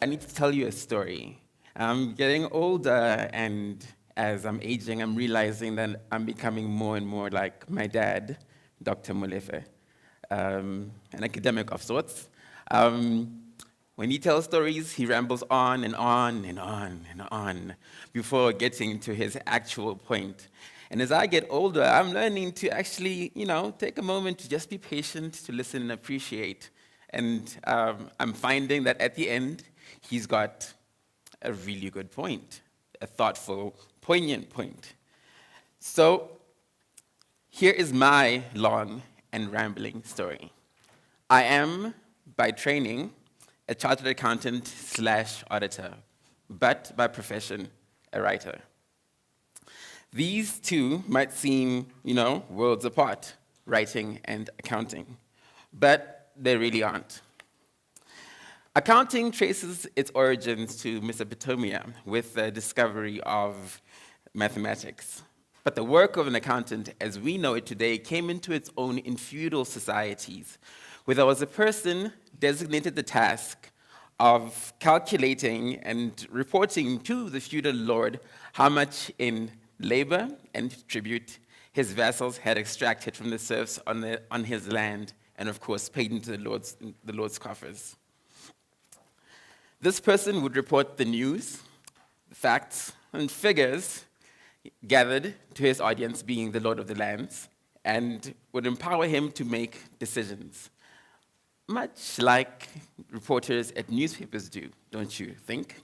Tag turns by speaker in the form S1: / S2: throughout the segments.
S1: I need to tell you a story. I'm getting older, and as I'm aging, I'm realizing that I'm becoming more and more like my dad, Dr. Molefe, an academic of sorts. Um, when he tells stories, he rambles on and on and on and on before getting to his actual point. And as I get older, I'm learning to actually, take a moment to just be patient, to listen and appreciate. And I'm finding that at the end, he's got a really good point, a thoughtful, poignant point. So here is my long and rambling story. I am, by training, a chartered accountant slash auditor, but by profession, a writer. These two might seem, worlds apart, writing and accounting, but they really aren't. Accounting traces its origins to Mesopotamia with the discovery of mathematics. But the work of an accountant, as we know it today, came into its own in feudal societies, where there was a person designated the task of calculating and reporting to the feudal lord how much in labor and tribute his vassals had extracted from the serfs on his land, and of course paid into the Lord's coffers. This person would report the news, facts, and figures gathered to his audience, being the Lord of the lands, and would empower him to make decisions, much like reporters at newspapers do, don't you think?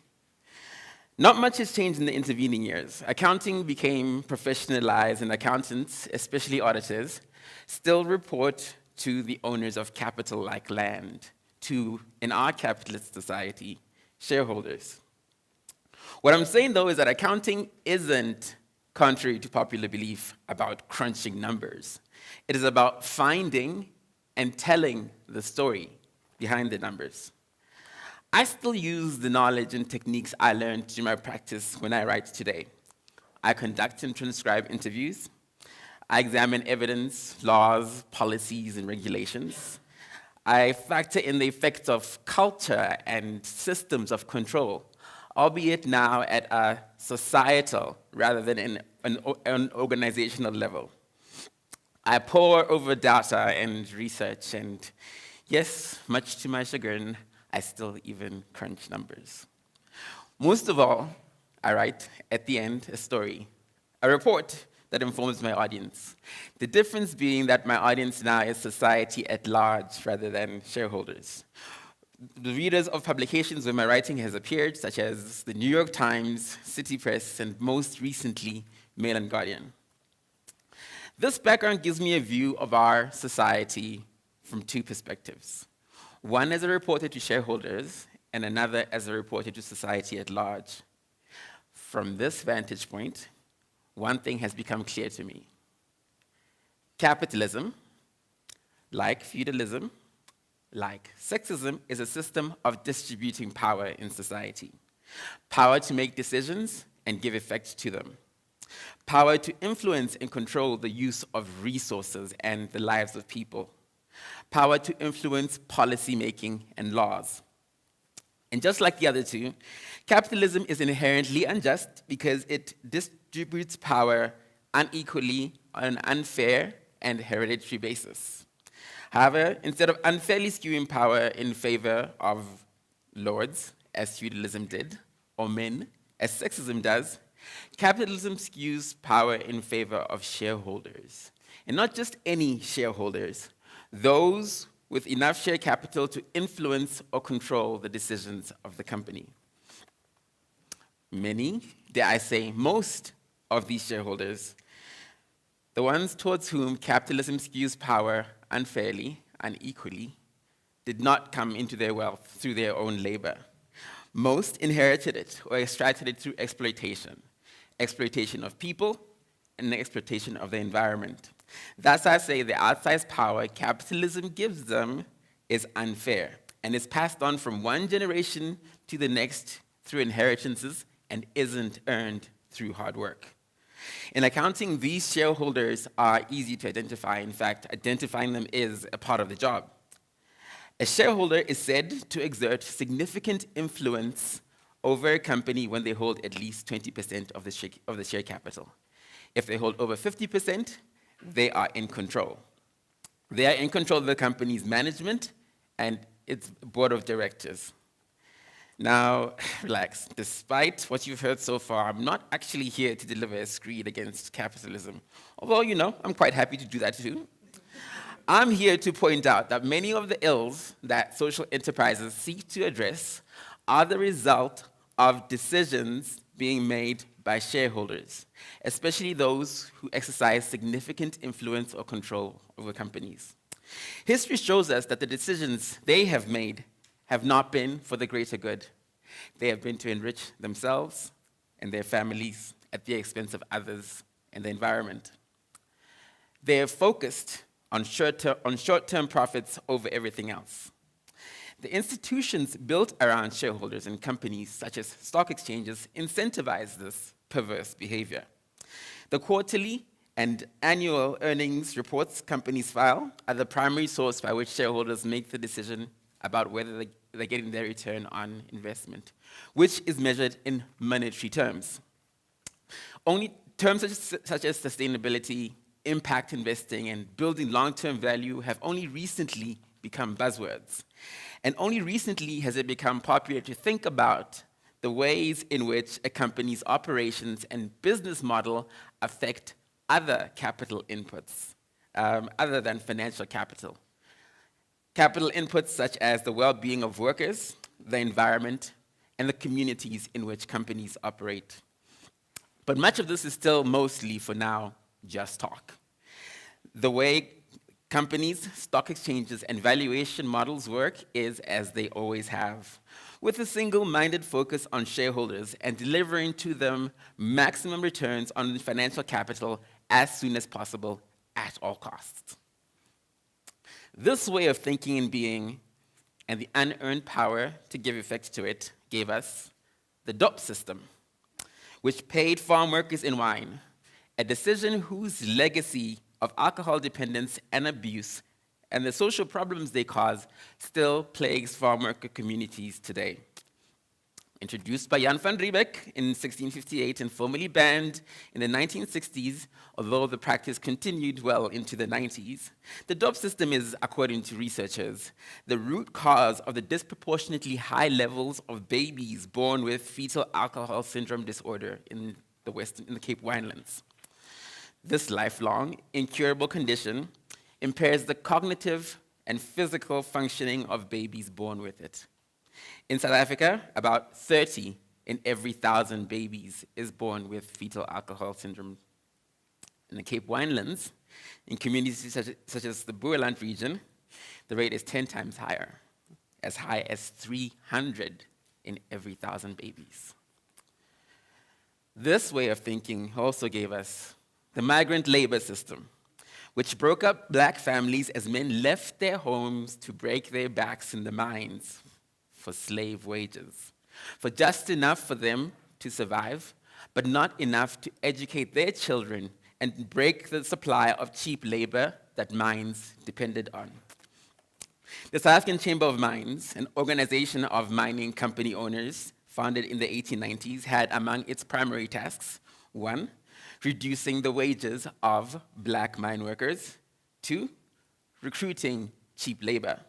S1: Not much has changed in the intervening years. Accounting became professionalized, and accountants, especially auditors, still report to the owners of capital like land, to, in our capitalist society, shareholders. What I'm saying, though, is that accounting isn't, contrary to popular belief, about crunching numbers. It is about finding and telling the story behind the numbers. I still use the knowledge and techniques I learned in my practice when I write today. I conduct and transcribe interviews. I examine evidence, laws, policies, and regulations. I factor in the effects of culture and systems of control, albeit now at a societal rather than an organizational level. I pore over data and research, and yes, much to my chagrin, I still even crunch numbers. Most of all, I write at the end a story, a report that informs my audience. The difference being that my audience now is society at large rather than shareholders. The readers of publications where my writing has appeared, such as the New York Times, City Press, and most recently, Mail and Guardian. This background gives me a view of our society from two perspectives. One as a reporter to shareholders, and another as a reporter to society at large. From this vantage point, one thing has become clear to me. Capitalism, like feudalism, like sexism, is a system of distributing power in society. Power to make decisions and give effect to them. Power to influence and control the use of resources and the lives of people. Power to influence policy-making and laws. And just like the other two, capitalism is inherently unjust because it distributes power unequally on an unfair and hereditary basis. However, instead of unfairly skewing power in favor of lords, as feudalism did, or men, as sexism does, capitalism skews power in favor of shareholders. And not just any shareholders, those with enough share capital to influence or control the decisions of the company. Many, dare I say, most of these shareholders, the ones towards whom capitalism skews power unfairly, unequally, did not come into their wealth through their own labor. Most inherited it or extracted it through exploitation. Exploitation of people and exploitation of the environment. Thus, I say the outsized power capitalism gives them is unfair and is passed on from one generation to the next through inheritances and isn't earned through hard work. In accounting, these shareholders are easy to identify. In fact, identifying them is a part of the job. A shareholder is said to exert significant influence over a company when they hold at least 20% of the share capital. If they hold over 50%, they are in control. They are in control of the company's management and its board of directors. Now, relax. Despite what you've heard so far, I'm not actually here to deliver a screed against capitalism. Although, I'm quite happy to do that too. I'm here to point out that many of the ills that social enterprises seek to address are the result of decisions being made by shareholders, especially those who exercise significant influence or control over companies. History shows us that the decisions they have made have not been for the greater good. They have been to enrich themselves and their families at the expense of others and the environment. They have focused on short-term profits over everything else. The institutions built around shareholders and companies, such as stock exchanges, incentivize this perverse behavior. The quarterly and annual earnings reports companies file are the primary source by which shareholders make the decision about whether they're getting their return on investment, which is measured in monetary terms. Only terms such as sustainability, impact investing, and building long-term value have only recently become buzzwords. And only recently has it become popular to think about the ways in which a company's operations and business model affect other capital inputs, other than financial capital. Capital inputs such as the well-being of workers, the environment, and the communities in which companies operate. But much of this is still mostly, for now, just talk. The way companies, stock exchanges, and valuation models work is as they always have, with a single-minded focus on shareholders and delivering to them maximum returns on financial capital as soon as possible at all costs. This way of thinking and being, and the unearned power to give effect to it, gave us the DOP system, which paid farm workers in wine, a decision whose legacy of alcohol dependence and abuse and the social problems they cause still plagues farm worker communities today. Introduced by Jan van Riebeck in 1658 and formally banned in the 1960s, although the practice continued well into the 90s, the DOP system is, according to researchers, the root cause of the disproportionately high levels of babies born with fetal alcohol syndrome disorder in the Cape Winelands. This lifelong, incurable condition impairs the cognitive and physical functioning of babies born with it. In South Africa, about 30 in every 1,000 babies is born with fetal alcohol syndrome. In the Cape Winelands, in communities such as the Boerland region, the rate is 10 times higher, as high as 300 in every 1,000 babies. This way of thinking also gave us the migrant labor system, which broke up black families as men left their homes to break their backs in the mines for slave wages, for just enough for them to survive, but not enough to educate their children and break the supply of cheap labor that mines depended on. The South African Chamber of Mines, an organization of mining company owners founded in the 1890s, had among its primary tasks, 1, reducing the wages of black mine workers, 2, recruiting cheap labor,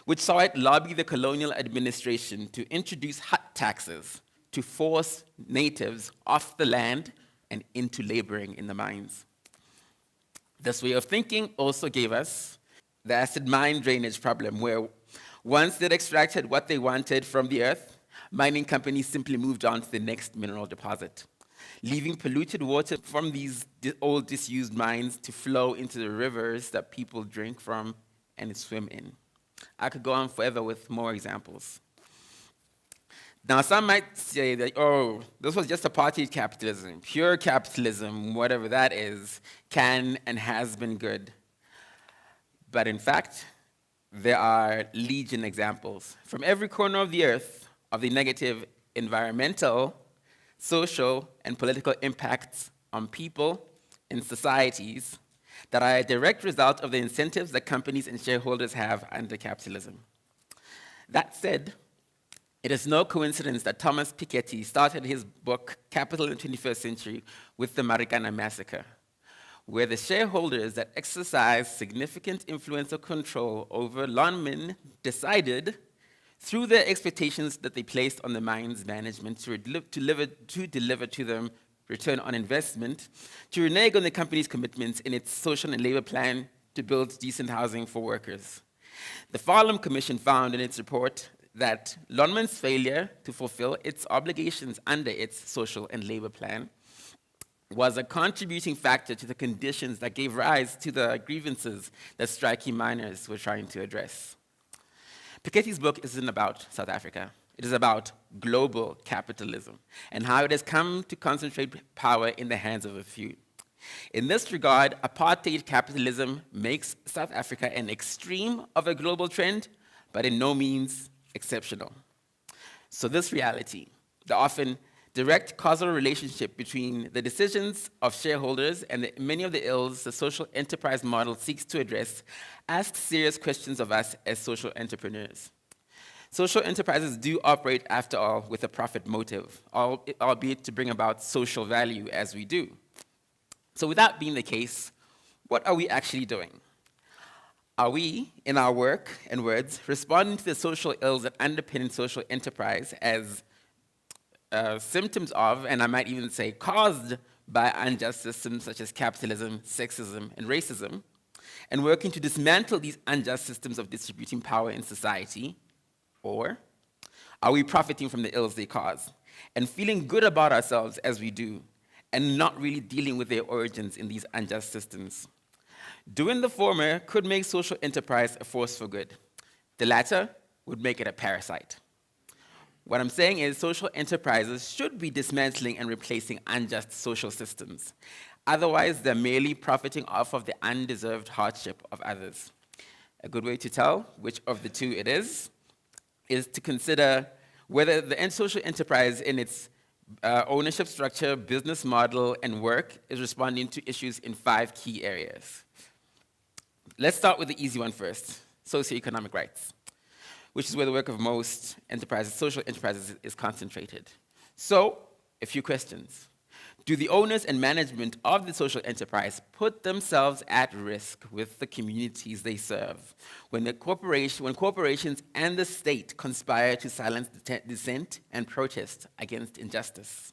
S1: which saw it lobby the colonial administration to introduce hut taxes to force natives off the land and into laboring in the mines. This way of thinking also gave us the acid mine drainage problem, where once they'd extracted what they wanted from the earth, mining companies simply moved on to the next mineral deposit, leaving polluted water from these old disused mines to flow into the rivers that people drink from and swim in. I could go on forever with more examples. Now, some might say that, oh, this was just apartheid capitalism. Pure capitalism, whatever that is, can and has been good. But in fact, there are legion examples from every corner of the earth of the negative environmental, social, and political impacts on people and societies that are a direct result of the incentives that companies and shareholders have under capitalism. That said, it is no coincidence that Thomas Piketty started his book, Capital in the 21st Century, with the Marikana Massacre, where the shareholders that exercised significant influence or control over Lonmin decided, through their expectations that they placed on the mine's management to deliver to them return on investment, to renege on the company's commitments in its social and labor plan to build decent housing for workers. The Farlam Commission found in its report that Lonmin's failure to fulfill its obligations under its social and labor plan was a contributing factor to the conditions that gave rise to the grievances that striking miners were trying to address. Piketty's book isn't about South Africa. It is about global capitalism and how it has come to concentrate power in the hands of a few. In this regard, apartheid capitalism makes South Africa an extreme of a global trend, but in no means exceptional. So this reality, the often direct causal relationship between the decisions of shareholders and many of the ills the social enterprise model seeks to address, asks serious questions of us as social entrepreneurs. Social enterprises do operate, after all, with a profit motive, albeit to bring about social value as we do. So with that being the case, what are we actually doing? Are we, in our work and words, responding to the social ills that underpin social enterprise as symptoms of, and I might even say caused by unjust systems such as capitalism, sexism, and racism, and working to dismantle these unjust systems of distributing power in society? Or are we profiting from the ills they cause and feeling good about ourselves as we do, and not really dealing with their origins in these unjust systems? Doing the former could make social enterprise a force for good. The latter would make it a parasite. What I'm saying is social enterprises should be dismantling and replacing unjust social systems. Otherwise, they're merely profiting off of the undeserved hardship of others. A good way to tell which of the two it is to consider whether the social enterprise in its ownership structure, business model, and work is responding to issues in 5 key areas. Let's start with the easy one first, socioeconomic rights, which is where the work of most enterprises, social enterprises, is concentrated. So, a few questions. Do the owners and management of the social enterprise put themselves at risk with the communities they serve when corporations and the state conspire to silence dissent and protest against injustice?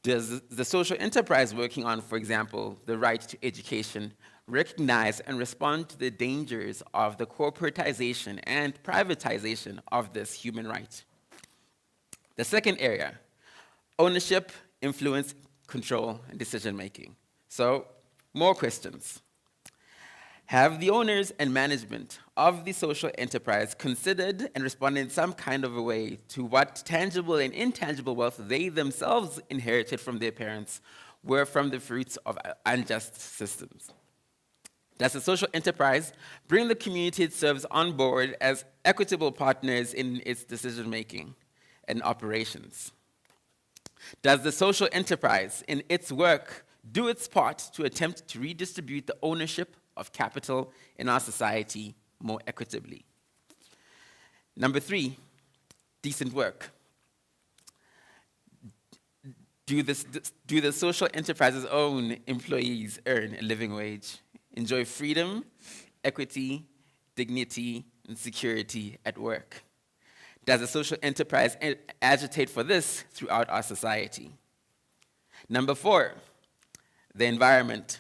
S1: Does the social enterprise working on, for example, the right to education, recognize and respond to the dangers of the corporatization and privatization of this human right? The second area, ownership, influence, control, and decision-making. So, more questions. Have the owners and management of the social enterprise considered and responded in some kind of a way to what tangible and intangible wealth they themselves inherited from their parents were from the fruits of unjust systems? Does the social enterprise bring the community it serves on board as equitable partners in its decision-making and operations? Does the social enterprise, in its work, do its part to attempt to redistribute the ownership of capital in our society more equitably? Number 3, decent work. Do the social enterprise's own employees earn a living wage, enjoy freedom, equity, dignity, and security at work? Does the social enterprise agitate for this throughout our society? Number 4, the environment.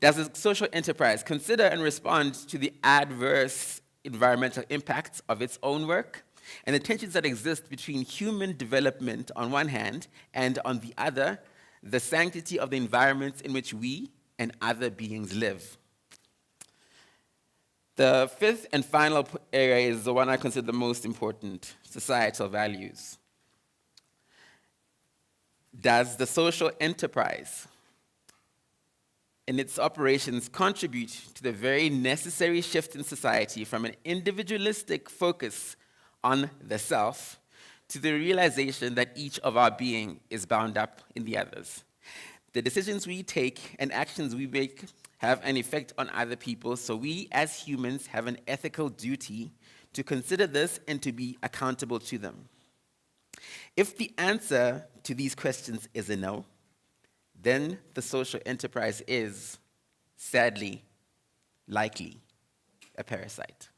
S1: Does the social enterprise consider and respond to the adverse environmental impacts of its own work and the tensions that exist between human development on one hand and on the other, the sanctity of the environments in which we and other beings live? The 5th and final area is the one I consider the most important, societal values. Does the social enterprise in its operations contribute to the very necessary shift in society from an individualistic focus on the self to the realization that each of our being is bound up in the others? The decisions we take and actions we make have an effect on other people, so we as humans have an ethical duty to consider this and to be accountable to them. If the answer to these questions is a no, then the social enterprise is, sadly, likely a parasite.